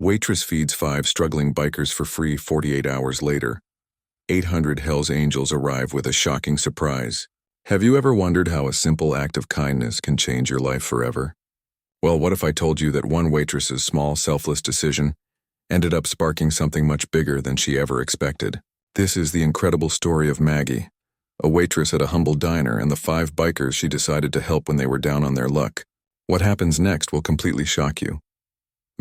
Waitress feeds 5 struggling bikers for free 48 hours later. 800 Hells Angels arrive with a shocking surprise. Have you ever wondered how a simple act of kindness can change your life forever? Well, what if I told you that one waitress's small, selfless decision ended up sparking something much bigger than she ever expected? This is the incredible story of Maggie, a waitress at a humble diner, and the 5 bikers she decided to help when they were down on their luck. What happens next will completely shock you.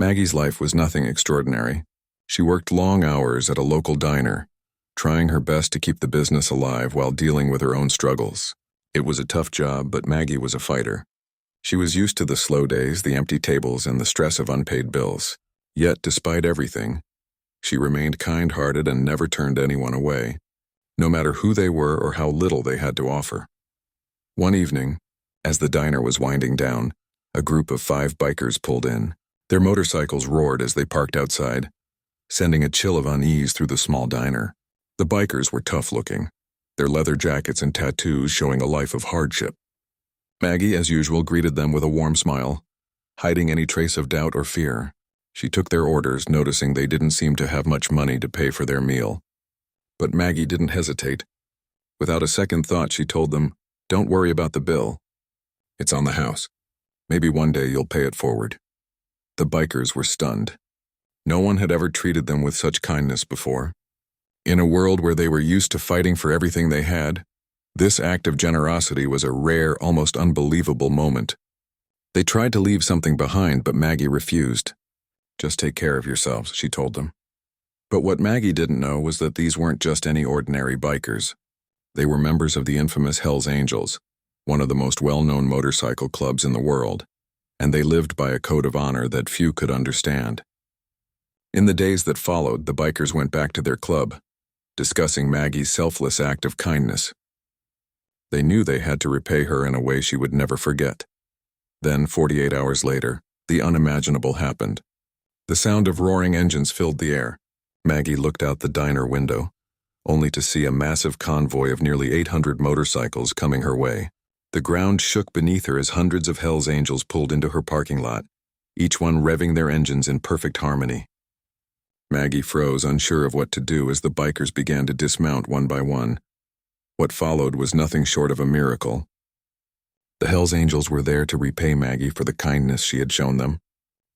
Maggie's life was nothing extraordinary. She worked long hours at a local diner, trying her best to keep the business alive while dealing with her own struggles. It was a tough job, but Maggie was a fighter. She was used to the slow days, the empty tables, and the stress of unpaid bills. Yet, despite everything, she remained kind-hearted and never turned anyone away, no matter who they were or how little they had to offer. One evening, as the diner was winding down, a group of 5 bikers pulled in. Their motorcycles roared as they parked outside, sending a chill of unease through the small diner. The bikers were tough-looking, their leather jackets and tattoos showing a life of hardship. Maggie, as usual, greeted them with a warm smile, hiding any trace of doubt or fear. She took their orders, noticing they didn't seem to have much money to pay for their meal. But Maggie didn't hesitate. Without a second thought, she told them, "Don't worry about the bill. It's on the house. Maybe one day you'll pay it forward." The bikers were stunned. No one had ever treated them with such kindness before. In a world where they were used to fighting for everything they had, this act of generosity was a rare, almost unbelievable moment. They tried to leave something behind, but Maggie refused. "Just take care of yourselves," she told them. But what Maggie didn't know was that these weren't just any ordinary bikers. They were members of the infamous Hells Angels, one of the most well-known motorcycle clubs in the world, and they lived by a code of honor that few could understand. In the days that followed, the bikers went back to their club, discussing Maggie's selfless act of kindness. They knew they had to repay her in a way she would never forget. Then, 48 hours later, the unimaginable happened. The sound of roaring engines filled the air. Maggie looked out the diner window, only to see a massive convoy of nearly 800 motorcycles coming her way. The ground shook beneath her as hundreds of Hells Angels pulled into her parking lot, each one revving their engines in perfect harmony. Maggie froze, unsure of what to do as the bikers began to dismount one by one. What followed was nothing short of a miracle. The Hells Angels were there to repay Maggie for the kindness she had shown them,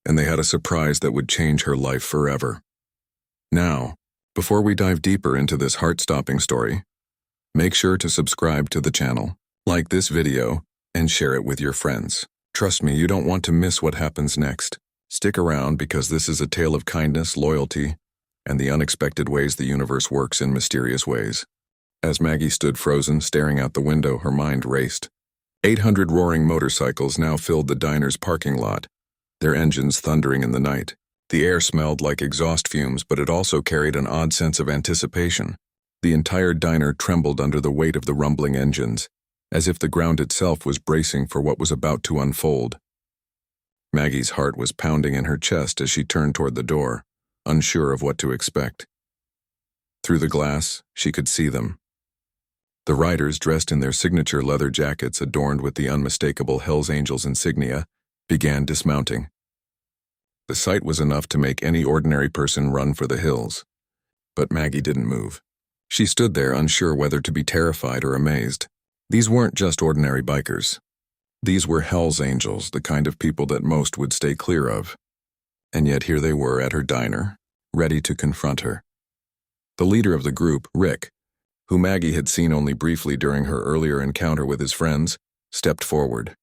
and they had a surprise that would change her life forever. Now, before we dive deeper into this heart-stopping story, make sure to subscribe to the channel, like this video, and share it with your friends. Trust me, you don't want to miss what happens next. Stick around because this is a tale of kindness, loyalty, and the unexpected ways the universe works in mysterious ways. As Maggie stood frozen, staring out the window, her mind raced. 800 roaring motorcycles now filled the diner's parking lot, their engines thundering in the night. The air smelled like exhaust fumes, but it also carried an odd sense of anticipation. The entire diner trembled under the weight of the rumbling engines, as if the ground itself was bracing for what was about to unfold. Maggie's heart was pounding in her chest as she turned toward the door, unsure of what to expect. Through the glass, she could see them. The riders, dressed in their signature leather jackets adorned with the unmistakable Hells Angels insignia, began dismounting. The sight was enough to make any ordinary person run for the hills. But Maggie didn't move. She stood there, unsure whether to be terrified or amazed. These weren't just ordinary bikers. These were Hells Angels, the kind of people that most would stay clear of. And yet here they were at her diner, ready to confront her. The leader of the group, Rick, who Maggie had seen only briefly during her earlier encounter with his friends, stepped forward.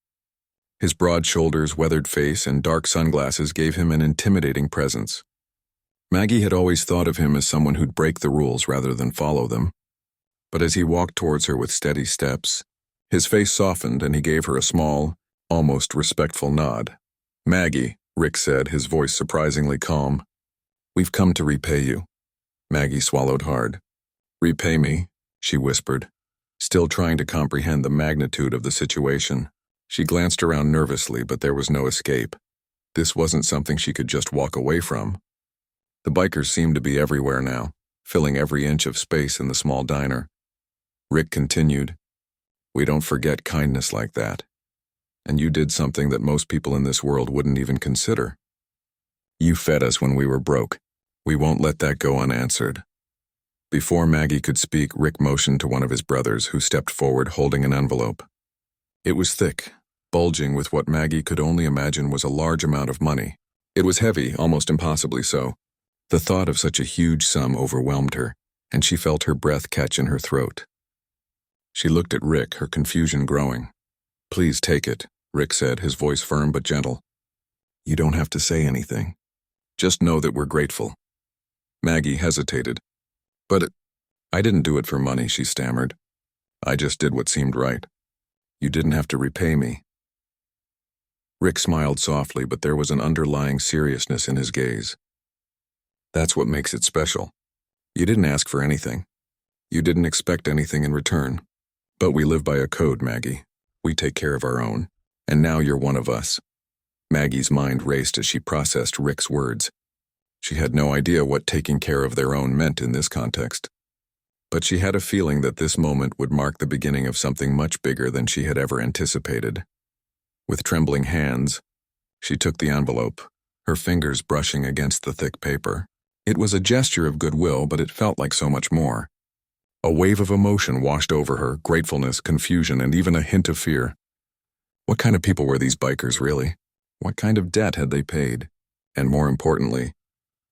His broad shoulders, weathered face, and dark sunglasses gave him an intimidating presence. Maggie had always thought of him as someone who'd break the rules rather than follow them. But as he walked towards her with steady steps, his face softened and he gave her a small, almost respectful nod. "Maggie," Rick said, his voice surprisingly calm. "We've come to repay you." Maggie swallowed hard. "Repay me?" she whispered, still trying to comprehend the magnitude of the situation. She glanced around nervously, but there was no escape. This wasn't something she could just walk away from. The bikers seemed to be everywhere now, filling every inch of space in the small diner. Rick continued, "We don't forget kindness like that. And you did something that most people in this world wouldn't even consider." You fed us when we were broke. We won't let that go unanswered." Before Maggie could speak, Rick motioned to one of his brothers, who stepped forward holding an envelope. It was thick, bulging with what Maggie could only imagine was a large amount of money. It was heavy, almost impossibly so. The thought of such a huge sum overwhelmed her, and she felt her breath catch in her throat. She looked at Rick, her confusion growing. "Please take it," Rick said, his voice firm but gentle. "You don't have to say anything. Just know that we're grateful." Maggie hesitated. "But I didn't do it for money," she stammered. "I just did what seemed right. You didn't have to repay me." Rick smiled softly, but there was an underlying seriousness in his gaze. "That's what makes it special. You didn't ask for anything. You didn't expect anything in return. But we live by a code, Maggie. We take care of our own. And now you're one of us." Maggie's mind raced as she processed Rick's words. She had no idea what taking care of their own meant in this context. But she had a feeling that this moment would mark the beginning of something much bigger than she had ever anticipated. With trembling hands, she took the envelope, her fingers brushing against the thick paper. It was a gesture of goodwill, but it felt like so much more. A wave of emotion washed over her, gratefulness, confusion, and even a hint of fear. What kind of people were these bikers, really? What kind of debt had they paid? And more importantly,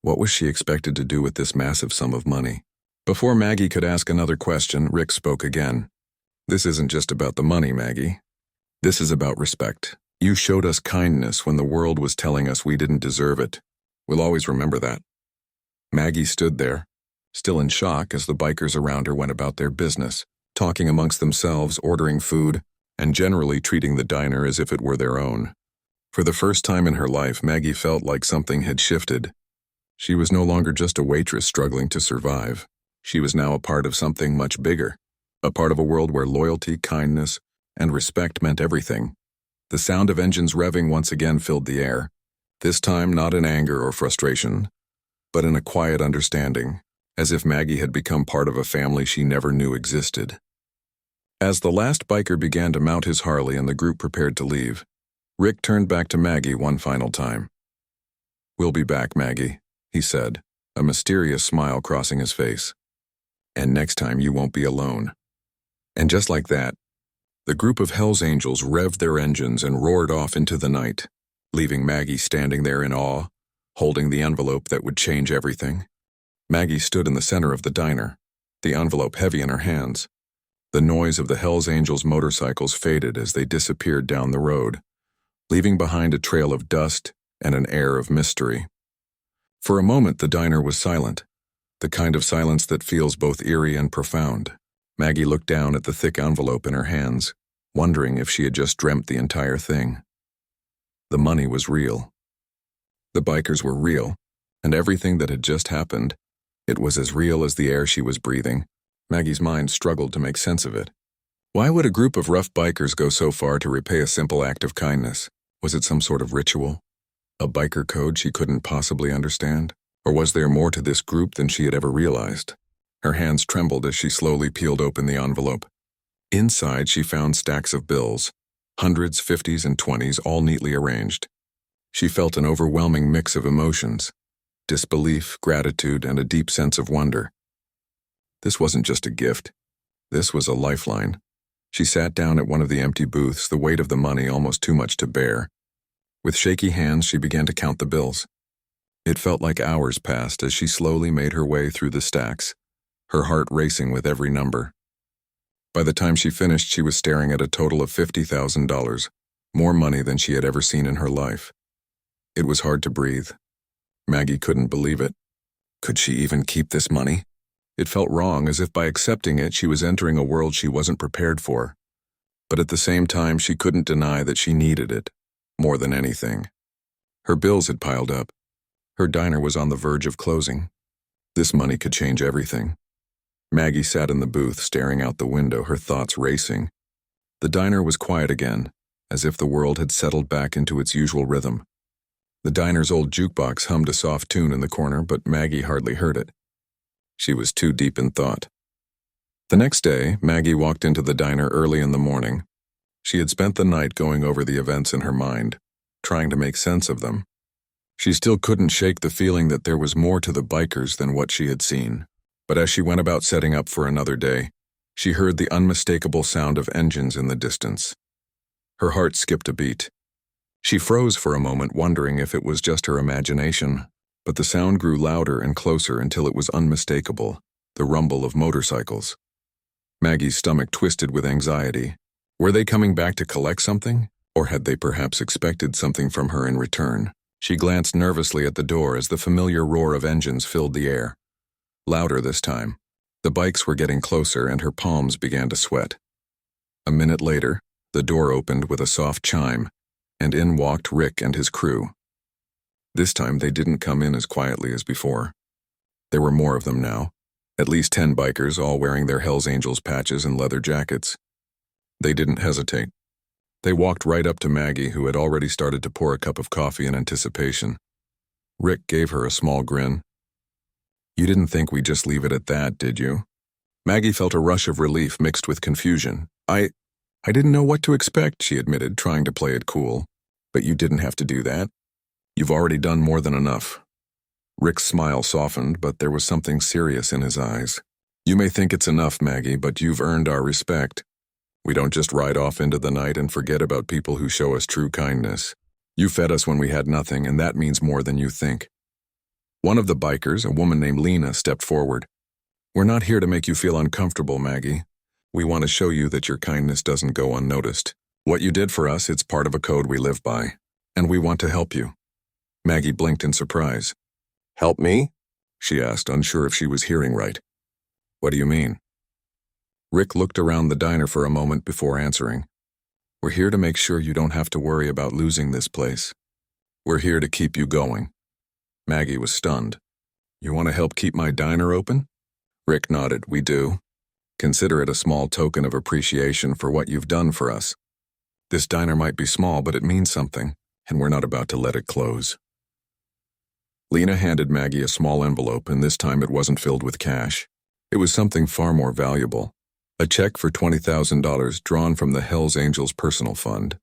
what was she expected to do with this massive sum of money? Before Maggie could ask another question, Rick spoke again. "This isn't just about the money, Maggie. This is about respect. You showed us kindness when the world was telling us we didn't deserve it. We'll always remember that." Maggie stood there, still in shock as the bikers around her went about their business, talking amongst themselves, ordering food, and generally treating the diner as if it were their own. For the first time in her life, Maggie felt like something had shifted. She was no longer just a waitress struggling to survive. She was now a part of something much bigger, a part of a world where loyalty, kindness, and respect meant everything. The sound of engines revving once again filled the air, this time not in anger or frustration, but in a quiet understanding, as if Maggie had become part of a family she never knew existed. As the last biker began to mount his Harley and the group prepared to leave, Rick turned back to Maggie one final time. "We'll be back, Maggie," he said, a mysterious smile crossing his face. "And next time you won't be alone." And just like that, the group of Hell's Angels revved their engines and roared off into the night, leaving Maggie standing there in awe, holding the envelope that would change everything. Maggie stood in the center of the diner, the envelope heavy in her hands. The noise of the Hell's Angels motorcycles faded as they disappeared down the road, leaving behind a trail of dust and an air of mystery. For a moment, the diner was silent, the kind of silence that feels both eerie and profound. Maggie looked down at the thick envelope in her hands, wondering if she had just dreamt the entire thing. The money was real. The bikers were real, and everything that had just happened, it was as real as the air she was breathing. Maggie's mind struggled to make sense of it. Why would a group of rough bikers go so far to repay a simple act of kindness? Was it some sort of ritual? A biker code she couldn't possibly understand? Or was there more to this group than she had ever realized? Her hands trembled as she slowly peeled open the envelope. Inside, she found stacks of bills, hundreds, 50s, and 20s, all neatly arranged. She felt an overwhelming mix of emotions: disbelief, gratitude, and a deep sense of wonder. This wasn't just a gift. This was a lifeline. She sat down at one of the empty booths, the weight of the money almost too much to bear. With shaky hands, she began to count the bills. It felt like hours passed as she slowly made her way through the stacks, her heart racing with every number. By the time she finished, she was staring at a total of $50,000, more money than she had ever seen in her life. It was hard to breathe. Maggie couldn't believe it. Could she even keep this money? It felt wrong, as if by accepting it, she was entering a world she wasn't prepared for. But at the same time, she couldn't deny that she needed it, more than anything. Her bills had piled up. Her diner was on the verge of closing. This money could change everything. Maggie sat in the booth, staring out the window, her thoughts racing. The diner was quiet again, as if the world had settled back into its usual rhythm. The diner's old jukebox hummed a soft tune in the corner, but Maggie hardly heard it. She was too deep in thought. The next day, Maggie walked into the diner early in the morning. She had spent the night going over the events in her mind, trying to make sense of them. She still couldn't shake the feeling that there was more to the bikers than what she had seen. But as she went about setting up for another day, she heard the unmistakable sound of engines in the distance. Her heart skipped a beat. She froze for a moment, wondering if it was just her imagination, but the sound grew louder and closer until it was unmistakable, the rumble of motorcycles. Maggie's stomach twisted with anxiety. Were they coming back to collect something, or had they perhaps expected something from her in return? She glanced nervously at the door as the familiar roar of engines filled the air. Louder this time. The bikes were getting closer and her palms began to sweat. A minute later, the door opened with a soft chime, and in walked Rick and his crew. This time they didn't come in as quietly as before. There were more of them now, at least 10 bikers, all wearing their Hells Angels patches and leather jackets. They didn't hesitate. They walked right up to Maggie, who had already started to pour a cup of coffee in anticipation. Rick gave her a small grin. "You didn't think we'd just leave it at that, did you?" Maggie felt a rush of relief mixed with confusion. I didn't know what to expect," she admitted, trying to play it cool. "But you didn't have to do that. You've already done more than enough." Rick's smile softened, but there was something serious in his eyes. "You may think it's enough, Maggie, but you've earned our respect. We don't just ride off into the night and forget about people who show us true kindness. You fed us when we had nothing, and that means more than you think." One of the bikers, a woman named Lena, stepped forward. "We're not here to make you feel uncomfortable, Maggie. We want to show you that your kindness doesn't go unnoticed. What you did for us, it's part of a code we live by, and we want to help you." Maggie blinked in surprise. "Help me?" she asked, unsure if she was hearing right. "What do you mean?" Rick looked around the diner for a moment before answering. "We're here to make sure you don't have to worry about losing this place. We're here to keep you going." Maggie was stunned. "You want to help keep my diner open?" Rick nodded. "We do. Consider it a small token of appreciation for what you've done for us. This diner might be small, but it means something, and we're not about to let it close." Lena handed Maggie a small envelope, and this time it wasn't filled with cash. It was something far more valuable. A check for $20,000 drawn from the Hells Angels personal fund.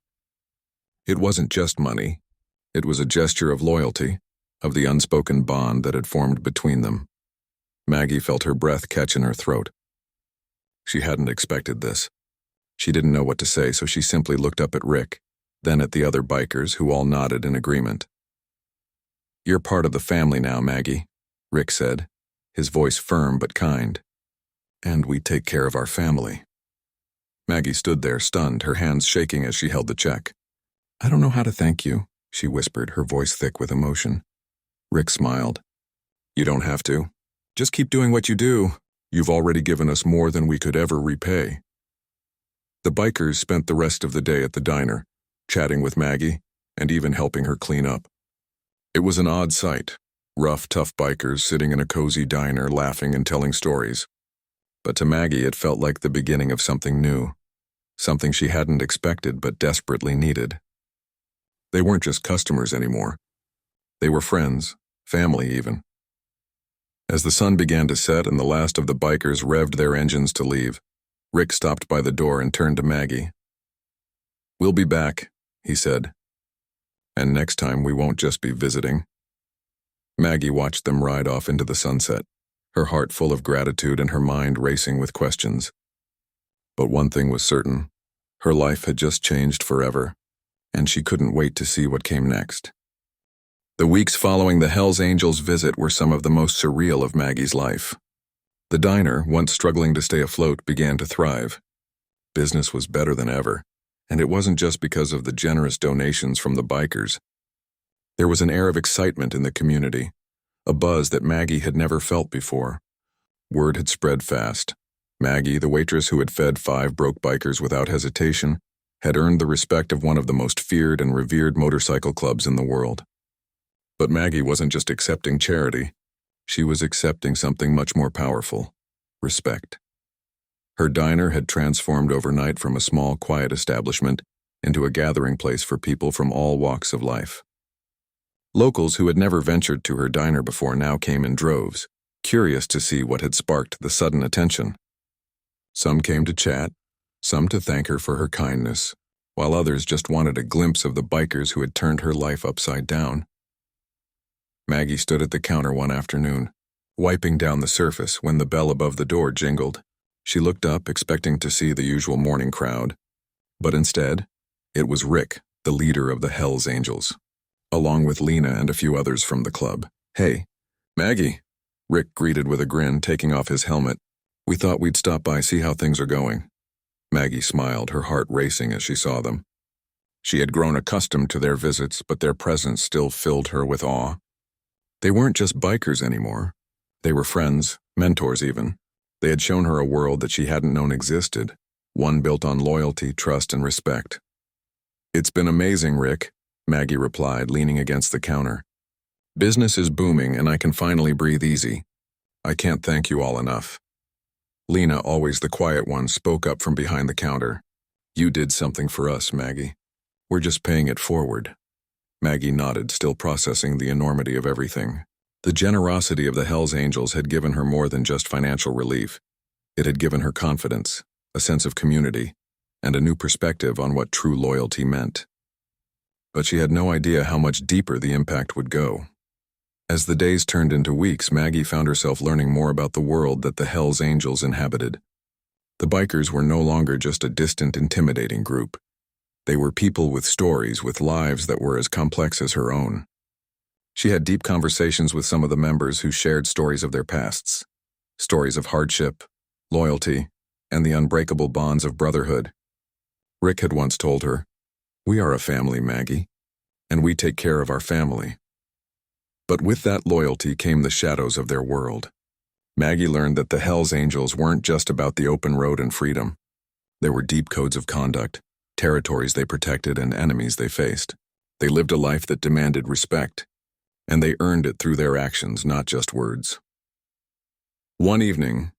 It wasn't just money. It was a gesture of loyalty, of the unspoken bond that had formed between them. Maggie felt her breath catch in her throat. She hadn't expected this. She didn't know what to say, so she simply looked up at Rick, then at the other bikers, who all nodded in agreement. "You're part of the family now, Maggie," Rick said, his voice firm but kind. "And we take care of our family." Maggie stood there, stunned, her hands shaking as she held the check. "I don't know how to thank you," she whispered, her voice thick with emotion. Rick smiled. "You don't have to. Just keep doing what you do. You've already given us more than we could ever repay." The bikers spent the rest of the day at the diner, chatting with Maggie and even helping her clean up. It was an odd sight, rough, tough bikers sitting in a cozy diner laughing and telling stories. But to Maggie it felt like the beginning of something new, something she hadn't expected but desperately needed. They weren't just customers anymore. They were friends, family even. As the sun began to set and the last of the bikers revved their engines to leave, Rick stopped by the door and turned to Maggie. "We'll be back," he said. "And next time we won't just be visiting." Maggie watched them ride off into the sunset, her heart full of gratitude and her mind racing with questions. But one thing was certain. Her life had just changed forever, and she couldn't wait to see what came next. The weeks following the Hells Angels' visit were some of the most surreal of Maggie's life. The diner, once struggling to stay afloat, began to thrive. Business was better than ever, and it wasn't just because of the generous donations from the bikers. There was an air of excitement in the community, a buzz that Maggie had never felt before. Word had spread fast. Maggie, the waitress who had fed 5 broke bikers without hesitation, had earned the respect of one of the most feared and revered motorcycle clubs in the world. But Maggie wasn't just accepting charity. She was accepting something much more powerful: respect. Her diner had transformed overnight from a small, quiet establishment into a gathering place for people from all walks of life. Locals who had never ventured to her diner before now came in droves, curious to see what had sparked the sudden attention. Some came to chat, some to thank her for her kindness, while others just wanted a glimpse of the bikers who had turned her life upside down. Maggie stood at the counter one afternoon, wiping down the surface when the bell above the door jingled. She looked up, expecting to see the usual morning crowd. But instead, it was Rick, the leader of the Hells Angels, along with Lena and a few others from the club. "Hey, Maggie," Rick greeted with a grin, taking off his helmet. "We thought we'd stop by, see how things are going." Maggie smiled, her heart racing as she saw them. She had grown accustomed to their visits, but their presence still filled her with awe. They weren't just bikers anymore. They were friends, mentors even. They had shown her a world that she hadn't known existed, one built on loyalty, trust, and respect. "It's been amazing, Rick," Maggie replied, leaning against the counter. "Business is booming, and I can finally breathe easy. I can't thank you all enough." Lena, always the quiet one, spoke up from behind the counter. "You did something for us, Maggie. We're just paying it forward." Maggie nodded, still processing the enormity of everything. The generosity of the Hells Angels had given her more than just financial relief. It had given her confidence, a sense of community, and a new perspective on what true loyalty meant. But she had no idea how much deeper the impact would go. As the days turned into weeks, Maggie found herself learning more about the world that the Hells Angels inhabited. The bikers were no longer just a distant, intimidating group. They were people with stories, with lives that were as complex as her own. She had deep conversations with some of the members who shared stories of their pasts, stories of hardship, loyalty, and the unbreakable bonds of brotherhood. Rick had once told her, "We are a family, Maggie, and we take care of our family." But with that loyalty came the shadows of their world. Maggie learned that the Hells Angels weren't just about the open road and freedom. There were deep codes of conduct, territories they protected, and enemies they faced. They lived a life that demanded respect, and they earned it through their actions, not just words. One evening,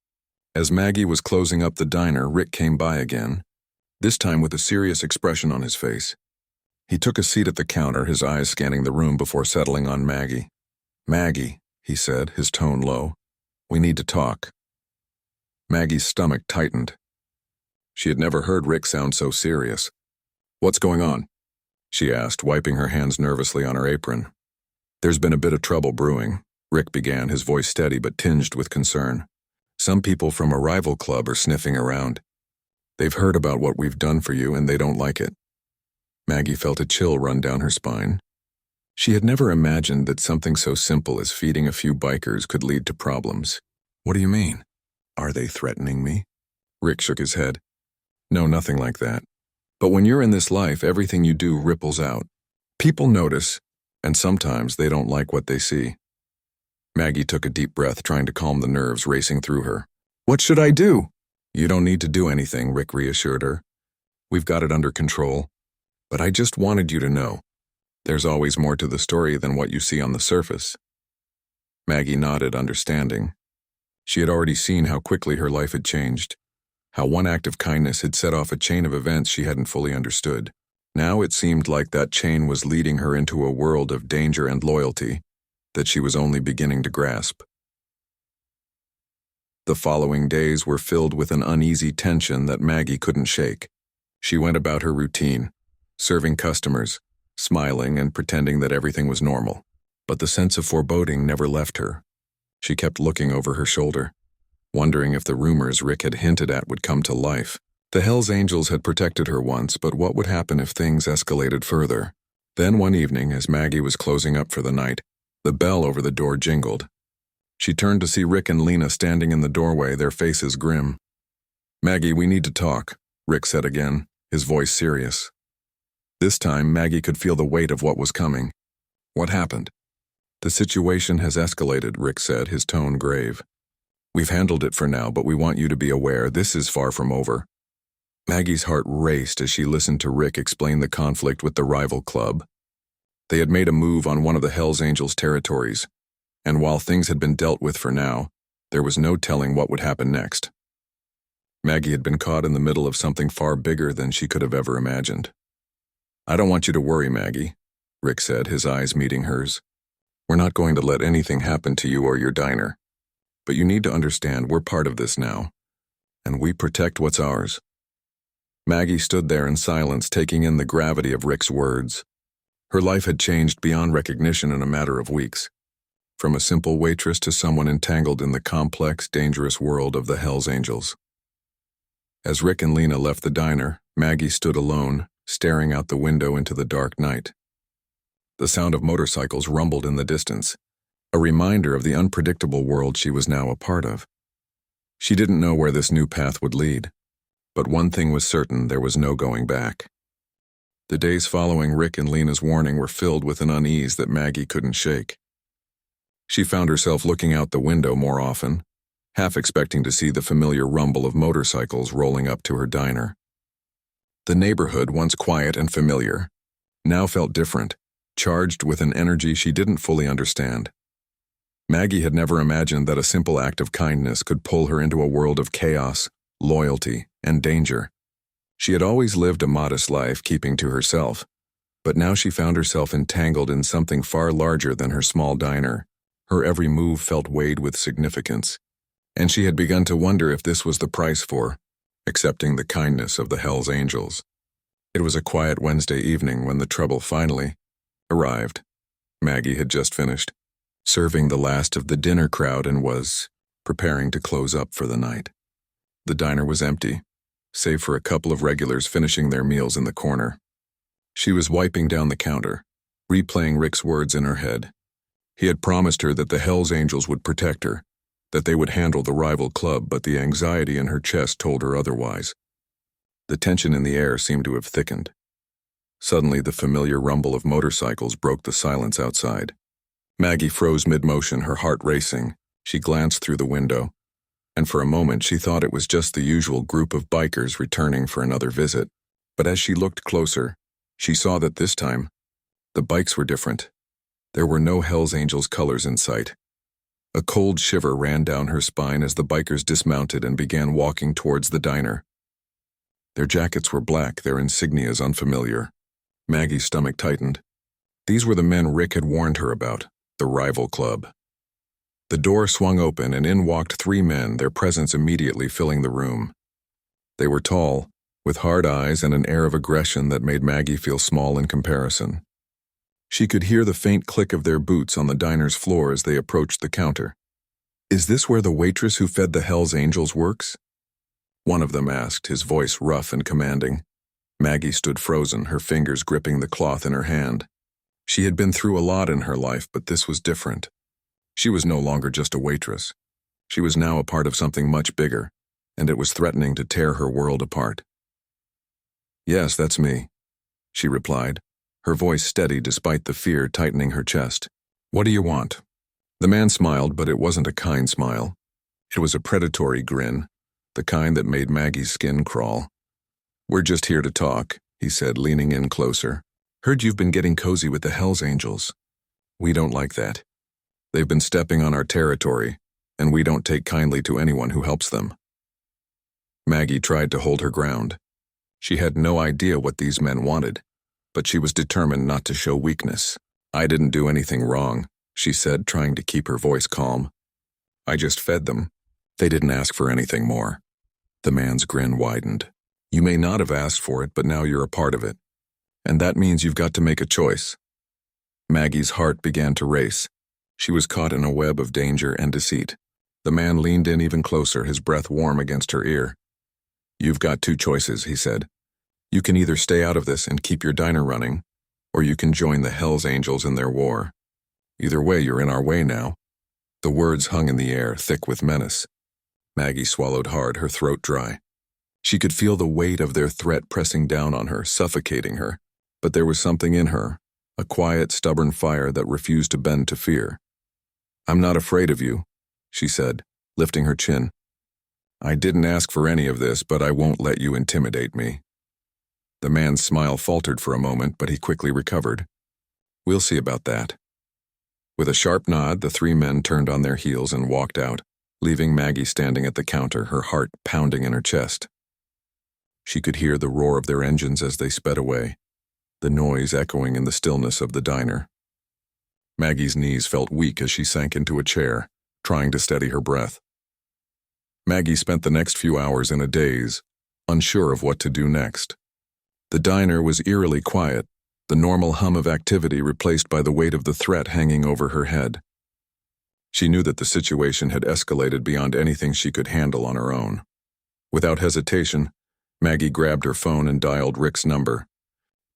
as Maggie was closing up the diner, Rick came by again, this time with a serious expression on his face. He took a seat at the counter, his eyes scanning the room before settling on Maggie. "Maggie," he said, his tone low, "we need to talk." Maggie's stomach tightened. She had never heard Rick sound so serious. "What's going on?" she asked, wiping her hands nervously on her apron. "There's been a bit of trouble brewing," Rick began, his voice steady but tinged with concern. "Some people from a rival club are sniffing around. They've heard about what we've done for you, and they don't like it." Maggie felt a chill run down her spine. She had never imagined that something so simple as feeding a few bikers could lead to problems. "What do you mean? Are they threatening me?" Rick shook his head. "No, nothing like that. But when you're in this life, everything you do ripples out. People notice, and sometimes they don't like what they see." Maggie took a deep breath, trying to calm the nerves racing through her. "What should I do?" "You don't need to do anything," Rick reassured her. "We've got it under control. But I just wanted you to know, there's always more to the story than what you see on the surface." Maggie nodded, understanding. She had already seen how quickly her life had changed, how one act of kindness had set off a chain of events she hadn't fully understood. Now it seemed like that chain was leading her into a world of danger and loyalty that she was only beginning to grasp. The following days were filled with an uneasy tension that Maggie couldn't shake. She went about her routine, serving customers, smiling and pretending that everything was normal. But the sense of foreboding never left her. She kept looking over her shoulder, wondering if the rumors Rick had hinted at would come to life. The Hells Angels had protected her once, but what would happen if things escalated further? Then one evening, as Maggie was closing up for the night, the bell over the door jingled. She turned to see Rick and Lena standing in the doorway, their faces grim. "Maggie, we need to talk," Rick said again, his voice serious. This time, Maggie could feel the weight of what was coming. "What happened?" "The situation has escalated," Rick said, his tone grave. "We've handled it for now, but we want you to be aware this is far from over." Maggie's heart raced as she listened to Rick explain the conflict with the rival club. They had made a move on one of the Hells Angels' territories, and while things had been dealt with for now, there was no telling what would happen next. Maggie had been caught in the middle of something far bigger than she could have ever imagined. "I don't want you to worry, Maggie," Rick said, his eyes meeting hers. "We're not going to let anything happen to you or your diner. But you need to understand we're part of this now, and we protect what's ours." Maggie stood there in silence, taking in the gravity of Rick's words. Her life had changed beyond recognition in a matter of weeks. from a simple waitress to someone entangled in the complex, dangerous world of the Hells Angels. As Rick and Lena left the diner, Maggie stood alone, staring out the window into the dark night. The sound of motorcycles rumbled in the distance, a reminder of the unpredictable world she was now a part of. She didn't know where this new path would lead, but one thing was certain: there was no going back. The days following Rick and Lena's warning were filled with an unease that Maggie couldn't shake. She found herself looking out the window more often, half expecting to see the familiar rumble of motorcycles rolling up to her diner. The neighborhood, once quiet and familiar, now felt different, charged with an energy she didn't fully understand. Maggie had never imagined that a simple act of kindness could pull her into a world of chaos, loyalty, and danger. She had always lived a modest life, keeping to herself, but now she found herself entangled in something far larger than her small diner. Her every move felt weighed with significance, and she had begun to wonder if this was the price for accepting the kindness of the Hells Angels. It was a quiet Wednesday evening when the trouble finally arrived. Maggie had just finished serving the last of the dinner crowd and was preparing to close up for the night. The diner was empty, save for a couple of regulars finishing their meals in the corner. She was wiping down the counter, replaying Rick's words in her head. He had promised her that the Hells Angels would protect her, that they would handle the rival club, but the anxiety in her chest told her otherwise. The tension in the air seemed to have thickened. Suddenly, the familiar rumble of motorcycles broke the silence outside. Maggie froze mid-motion, her heart racing. She glanced through the window, and for a moment she thought it was just the usual group of bikers returning for another visit. But as she looked closer, she saw that this time, the bikes were different. There were no Hells Angels colors in sight. A cold shiver ran down her spine as the bikers dismounted and began walking towards the diner. Their jackets were black, their insignias unfamiliar. Maggie's stomach tightened. These were the men Rick had warned her about, the rival club. The door swung open and in walked three men, their presence immediately filling the room. They were tall, with hard eyes and an air of aggression that made Maggie feel small in comparison. She could hear the faint click of their boots on the diner's floor as they approached the counter. "Is this where the waitress who fed the Hells Angels works?" one of them asked, his voice rough and commanding. Maggie stood frozen, her fingers gripping the cloth in her hand. She had been through a lot in her life, but this was different. She was no longer just a waitress. She was now a part of something much bigger, and it was threatening to tear her world apart. "Yes, that's me," she replied, her voice steady despite the fear tightening her chest. "What do you want?" The man smiled, but it wasn't a kind smile. It was a predatory grin, the kind that made Maggie's skin crawl. "We're just here to talk," he said, leaning in closer. "Heard you've been getting cozy with the Hells Angels. We don't like that. They've been stepping on our territory, and we don't take kindly to anyone who helps them." Maggie tried to hold her ground. She had no idea what these men wanted, but she was determined not to show weakness. "I didn't do anything wrong," she said, trying to keep her voice calm. "I just fed them. They didn't ask for anything more." The man's grin widened. "You may not have asked for it, but now you're a part of it. And that means you've got to make a choice." Maggie's heart began to race. She was caught in a web of danger and deceit. The man leaned in even closer, his breath warm against her ear. "You've got two choices," he said. "You can either stay out of this and keep your diner running, or you can join the Hells Angels in their war. Either way, you're in our way now." The words hung in the air, thick with menace. Maggie swallowed hard, her throat dry. She could feel the weight of their threat pressing down on her, suffocating her. But there was something in her, a quiet, stubborn fire that refused to bend to fear. "I'm not afraid of you," she said, lifting her chin. "I didn't ask for any of this, but I won't let you intimidate me." The man's smile faltered for a moment, but he quickly recovered. "We'll see about that." With a sharp nod, the three men turned on their heels and walked out, leaving Maggie standing at the counter, her heart pounding in her chest. She could hear the roar of their engines as they sped away, the noise echoing in the stillness of the diner. Maggie's knees felt weak as she sank into a chair, trying to steady her breath. Maggie spent the next few hours in a daze, unsure of what to do next. The diner was eerily quiet, the normal hum of activity replaced by the weight of the threat hanging over her head. She knew that the situation had escalated beyond anything she could handle on her own. Without hesitation, Maggie grabbed her phone and dialed Rick's number.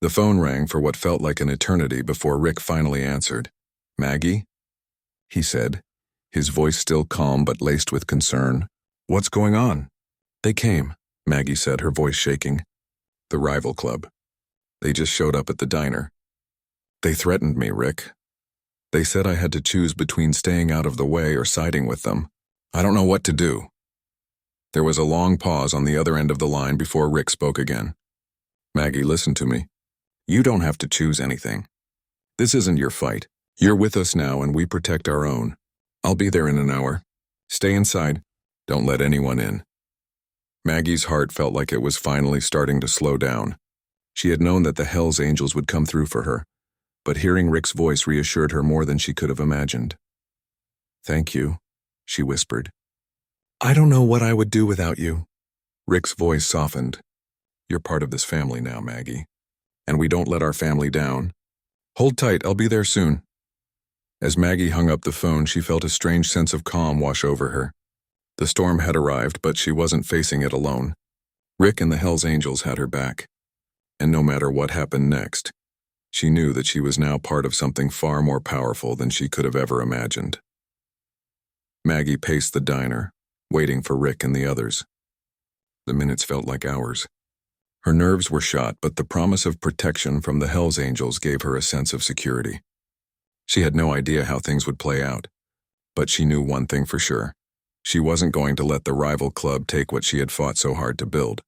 The phone rang for what felt like an eternity before Rick finally answered. "Maggie?" he said, his voice still calm but laced with concern. "What's going on?" "They came," Maggie said, her voice shaking. "The rival club. They just showed up at the diner. They threatened me, Rick. They said I had to choose between staying out of the way or siding with them. I don't know what to do." There was a long pause on the other end of the line before Rick spoke again. "Maggie, listen to me. You don't have to choose anything. This isn't your fight. You're with us now and we protect our own. I'll be there in an hour. Stay inside. Don't let anyone in." Maggie's heart felt like it was finally starting to slow down. She had known that the Hells Angels would come through for her, but hearing Rick's voice reassured her more than she could have imagined. "Thank you," she whispered. "I don't know what I would do without you." Rick's voice softened. "You're part of this family now, Maggie. And we don't let our family down. Hold tight, I'll be there soon." As Maggie hung up the phone, she felt a strange sense of calm wash over her. The storm had arrived, but she wasn't facing it alone. Rick and the Hells Angels had her back. And no matter what happened next, she knew that she was now part of something far more powerful than she could have ever imagined. Maggie paced the diner, waiting for Rick and the others. The minutes felt like hours. Her nerves were shot, but the promise of protection from the Hells Angels gave her a sense of security. She had no idea how things would play out, but she knew one thing for sure. She wasn't going to let the rival club take what she had fought so hard to build.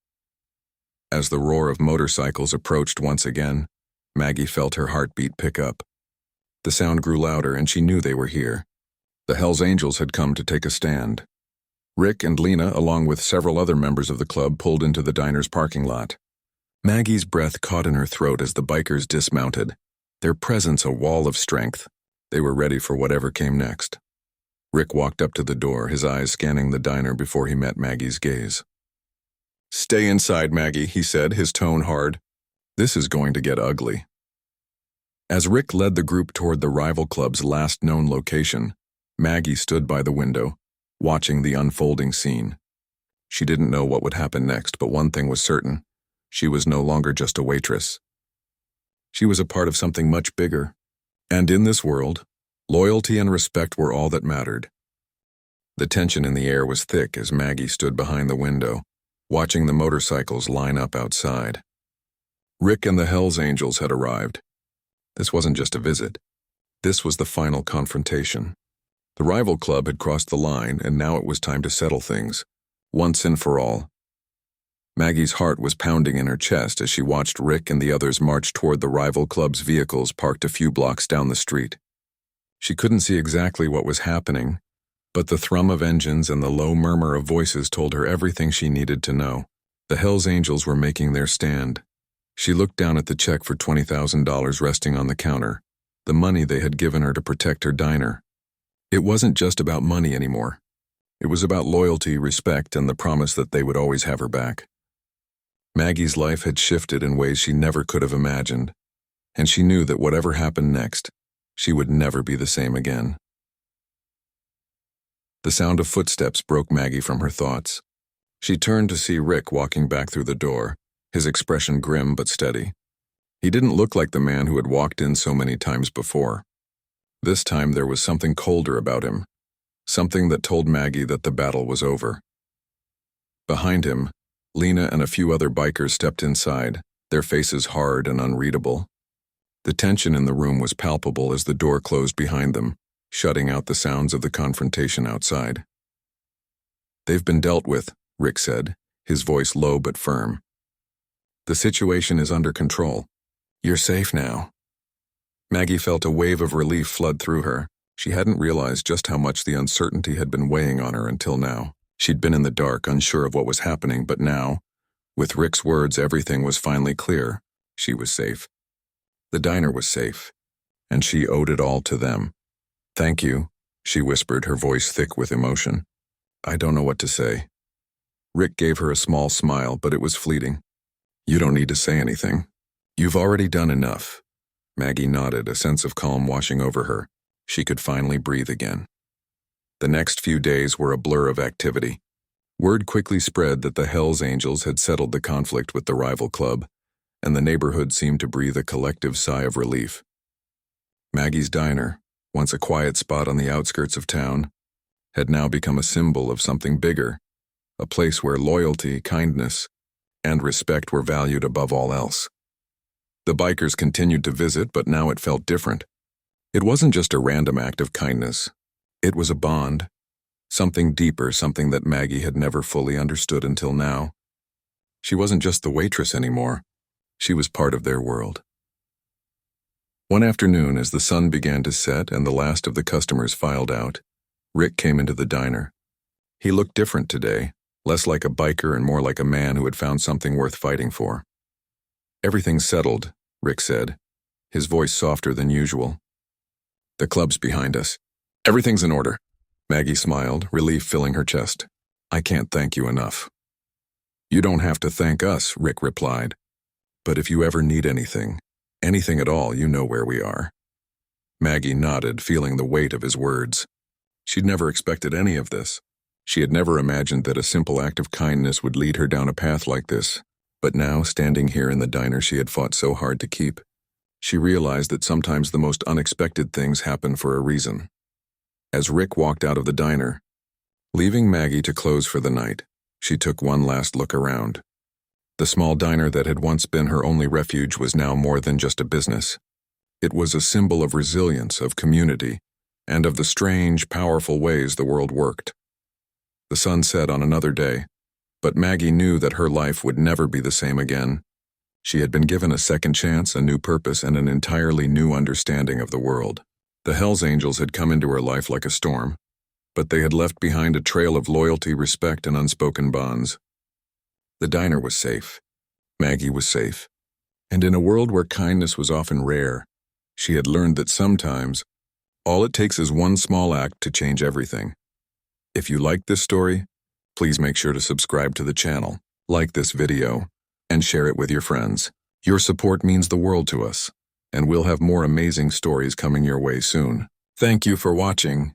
As the roar of motorcycles approached once again, Maggie felt her heartbeat pick up. The sound grew louder and she knew they were here. The Hells Angels had come to take a stand. Rick and Lena, along with several other members of the club, pulled into the diner's parking lot. Maggie's breath caught in her throat as the bikers dismounted, their presence a wall of strength. They were ready for whatever came next. Rick walked up to the door, his eyes scanning the diner before he met Maggie's gaze. "Stay inside, Maggie," he said, his tone hard. "This is going to get ugly." As Rick led the group toward the rival club's last known location, Maggie stood by the window, watching the unfolding scene. She didn't know what would happen next, but one thing was certain. She was no longer just a waitress. She was a part of something much bigger. And in this world, loyalty and respect were all that mattered. The tension in the air was thick as Maggie stood behind the window, watching the motorcycles line up outside. Rick and the Hells Angels had arrived. This wasn't just a visit. This was the final confrontation. The rival club had crossed the line, and now it was time to settle things, once and for all. Maggie's heart was pounding in her chest as she watched Rick and the others march toward the rival club's vehicles parked a few blocks down the street. She couldn't see exactly what was happening, but the thrum of engines and the low murmur of voices told her everything she needed to know. The Hells Angels were making their stand. She looked down at the check for $20,000 resting on the counter, the money they had given her to protect her diner. It wasn't just about money anymore. It was about loyalty, respect, and the promise that they would always have her back. Maggie's life had shifted in ways she never could have imagined, and she knew that whatever happened next, she would never be the same again. The sound of footsteps broke Maggie from her thoughts. She turned to see Rick walking back through the door, his expression grim but steady. He didn't look like the man who had walked in so many times before. This time there was something colder about him, something that told Maggie that the battle was over. Behind him, Lena and a few other bikers stepped inside, their faces hard and unreadable. The tension in the room was palpable as the door closed behind them, shutting out the sounds of the confrontation outside. "They've been dealt with," Rick said, his voice low but firm. "The situation is under control. You're safe now." Maggie felt a wave of relief flood through her. She hadn't realized just how much the uncertainty had been weighing on her until now. She'd been in the dark, unsure of what was happening, but now, with Rick's words, everything was finally clear. She was safe. The diner was safe, and she owed it all to them. "Thank you," she whispered, her voice thick with emotion. "I don't know what to say." Rick gave her a small smile, but it was fleeting. "You don't need to say anything. You've already done enough." Maggie nodded, a sense of calm washing over her. She could finally breathe again. The next few days were a blur of activity. Word quickly spread that the Hells Angels had settled the conflict with the rival club, and the neighborhood seemed to breathe a collective sigh of relief. Maggie's Diner, once a quiet spot on the outskirts of town, had now become a symbol of something bigger, a place where loyalty, kindness, and respect were valued above all else. The bikers continued to visit, but now it felt different. It wasn't just a random act of kindness. It was a bond, something deeper, something that Maggie had never fully understood until now. She wasn't just the waitress anymore. She was part of their world. One afternoon, as the sun began to set and the last of the customers filed out, Rick came into the diner. He looked different today, less like a biker and more like a man who had found something worth fighting for. "Everything's settled," Rick said, his voice softer than usual. "The club's behind us. Everything's in order." Maggie smiled, relief filling her chest. "I can't thank you enough." "You don't have to thank us," Rick replied. "But if you ever need anything at all, you know where we are." Maggie nodded, feeling the weight of his words. She'd never expected any of this. She had never imagined that a simple act of kindness would lead her down a path like this. But now, standing here in the diner she had fought so hard to keep, she realized that sometimes the most unexpected things happen for a reason. As Rick walked out of the diner, leaving Maggie to close for the night, she took one last look around. The small diner that had once been her only refuge was now more than just a business. It was a symbol of resilience, of community, and of the strange, powerful ways the world worked. The sun set on another day, but Maggie knew that her life would never be the same again. She had been given a second chance, a new purpose, and an entirely new understanding of the world. The Hells Angels had come into her life like a storm, but they had left behind a trail of loyalty, respect, and unspoken bonds. The diner was safe. Maggie was safe. And in a world where kindness was often rare, she had learned that sometimes all it takes is one small act to change everything. If you liked this story, please make sure to subscribe to the channel, like this video, and share it with your friends. Your support means the world to us, and we'll have more amazing stories coming your way soon. Thank you for watching.